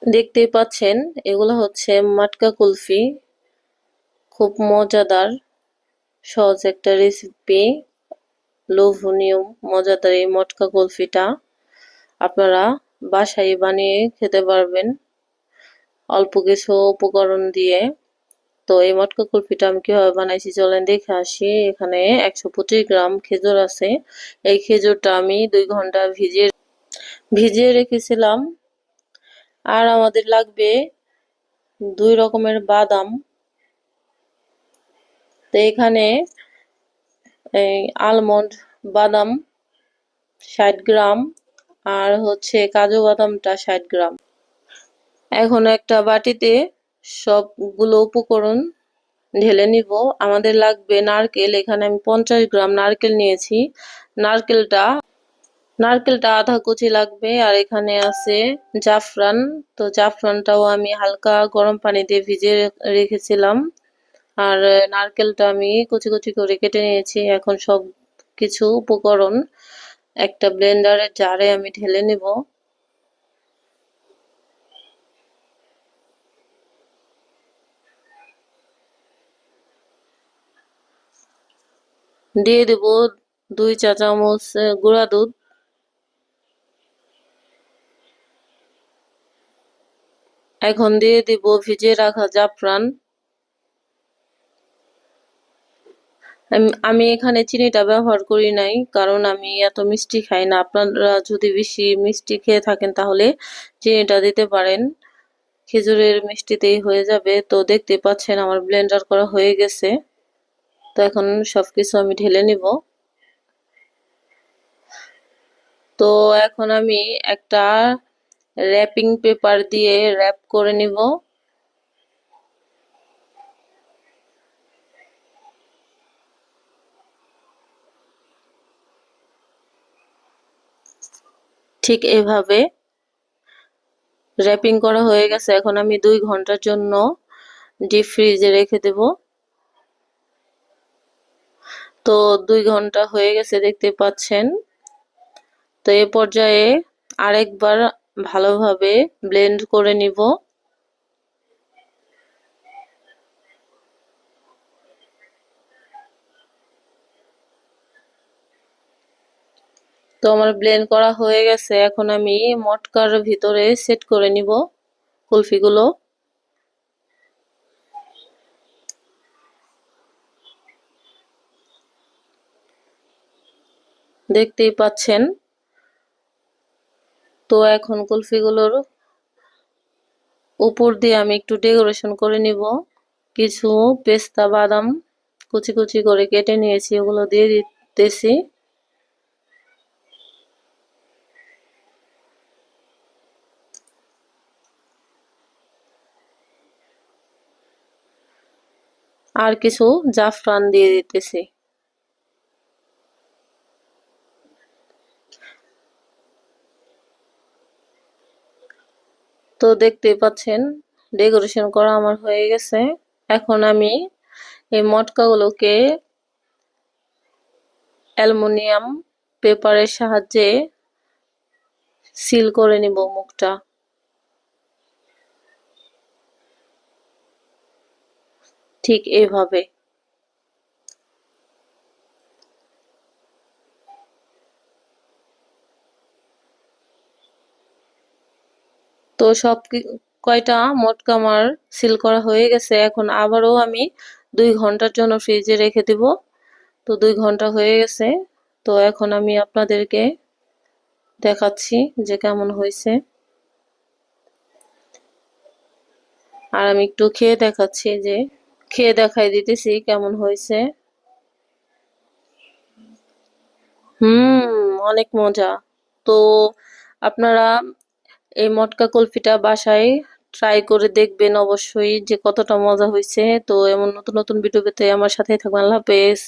দেখতেই পাচ্ছেন এগুলো হচ্ছে মাটকা কুলফি। খুব মজাদার, সহজ একটা রেসিপি। লোভনীয় মজাদার এই মটকা কুলফিটা আপনারা বাসায় বানিয়ে খেতে পারবেন অল্প কিছু উপকরণ দিয়ে। তো এই মটকা কুলফিটা আমি কিভাবে বানাইছি চলেন দেখে আসি। এখানে 125 গ্রাম খেজুর আছে। এই খেজুরটা আমি 2 ঘন্টা ভিজিয়ে রেখেছিলাম। আর আমাদের লাগবে 2 রকমের বাদাম। তো এখানে এই আলমন্ড বাদাম 60 গ্রাম আর হচ্ছে কাজু বাদামটা 60 গ্রাম। এখন একটা বাটিতে সবগুলো উপকরণ ঢেলে নিব। আমাদের লাগবে নারকেল। এখানে আমি 50 গ্রাম নারকেল নিয়েছি। নারকেলটা নারকেলটা আধা কুচি লাগবে। আর এখানে আছে জাফরান। তো জাফরানটাও আমি হালকা গরম পানি দিয়ে ভিজিয়ে রেখেছিলাম। আর নারকেলটা আমি কুচি কুচি করে কেটে নিয়েছি। এখন সব কিছু উপকরণ একটা ব্লেন্ডারের জারে আমি ঢেলে নিব। দিয়ে দেব 2 চা চামচ গুঁড়া দুধ। এখন দিয়ে দিব ভিজিয়ে রাখা জাফরান। আমি এখানে চিনিটা ব্যবহার করি নাই, কারণ আমি এত মিষ্টি খাই না। আপনারা যদি বেশি মিষ্টি খেয়ে থাকেন তাহলে চিনিটা দিতে পারেন। খেজুরের মিষ্টিতেই হয়ে যাবে। তো দেখতে পাচ্ছেন আমার ব্লেন্ডার করা হয়ে গেছে। তো এখন সবকিছু আমি ঢেলে নিব। তো এখন আমি একটা র্যাপিং পেপার দিয়ে র্যাপ করে নিব। ঠিক এভাবে র্যাপিং করা হয়ে গেছে। এখন আমি 2 ঘন্টার জন্য ডিপ ফ্রিজে রেখে দেব। তো 2 ঘন্টা হয়ে গেছে দেখতে পাচ্ছেন। তো এ পর্যায়ে আরেকবার ভালোভাবে ব্লেন্ড করে নিব। তো আমার ব্লেন্ড করা হয়ে গেছে। এখন আমি মটকার ভিতরে সেট করে নিব কুলফিগুলো। দেখতেই পাচ্ছেন। তো এখন কুলফিগুলোর উপর দিয়ে আমি একটু ডেকোরেশন করে নিব। কিছু পেস্তা বাদাম কুচি কুচি করে কেটে নিয়েছি, ওগুলো দিয়ে দিতেছি। আর কিছু জাফরান দিয়ে দিতেছি। তো দেখতেই পাচ্ছেন ডেকোরেশন করা আমার হয়ে গেছে। এখন আমি এই মটকাগুলোকে অ্যালুমিনিয়াম পেপারের সাহায্যে সিল করে নিব মুখটা। ঠিক এইভাবে। তো কয়টা মটকা আমার সিল করা হয়ে গেছে। এখন আবারও আমি 2 ঘন্টার জন্য ফ্রিজে রেখে দিব। তো 2 ঘন্টা হয়ে গেছে। তো এখন আমি আপনাদেরকে দেখাচ্ছি যে কেমন হয়েছে। আর আমি একটু খেয়ে দেখাচ্ছি, যে খেয়ে দেখাই দিতেছি কেমন হয়েছে। অনেক মজা। তো আপনারা এই মটকা কুলফিটা বাসায় ট্রাই করে দেখবেন অবশ্যই যে কতটা মজা হয়েছে। তো এমন নতুন নতুন ভিডিও পেতে আমার সাথেই থাকবেন। আল্লাহ হাফেজ।